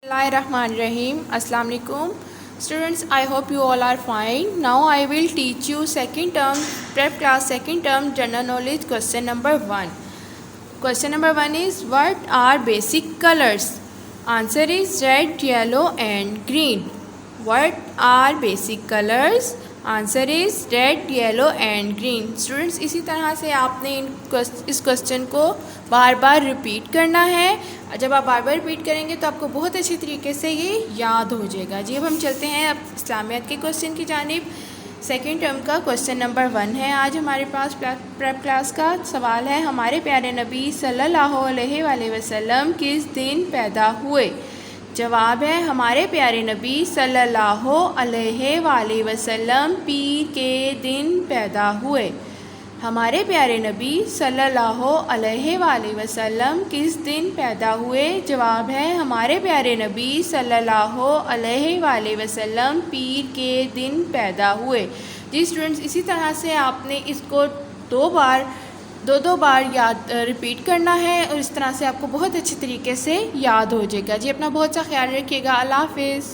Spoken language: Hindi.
Bismillahirrahmanirrahim. Assalamu alaikum. Students, I hope you all are fine. Now I will teach you second term prep class second term general knowledge question number 1. Question number 1 is, what are basic colors? Answer is red, yellow and green. What are basic colors? Answer is red, yellow and green. Students, इसी तरह से आपने इस क्वेश्चन को बार बार रिपीट करना है. जब आप बार बार रिपीट करेंगे तो आपको बहुत अच्छी तरीके से ये याद हो जाएगा. जी, अब हम चलते हैं अब इस्लामियात के क्वेश्चन की जानिब. सेकेंड टर्म का क्वेश्चन नंबर 1 है. आज हमारे पास प्रेप क्लास का सवाल है, हमारे प्यारे नबी सल्लल्लाहु अलैहि वसल्लम किस दिन पैदा हुए? जवाब है, हमारे प्यारे नबी सल्लल्लाहु अलैहि वसल्लम पीर के दिन पैदा हुए. हमारे प्यारे नबी सल्लल्लाहु अलैहि वसल्लम किस दिन पैदा हुए? जवाब है, हमारे प्यारे नबी सल्लल्लाहु अलैहि वसल्लम पीर के दिन पैदा हुए. जी स्टूडेंट्स, इसी तरह से आपने इसको दो बार याद रिपीट करना है और इस तरह से आपको बहुत अच्छी तरीके से याद हो जाएगा. जी, अपना बहुत सा ख्याल रखिएगा. अल्लाह हाफिज़.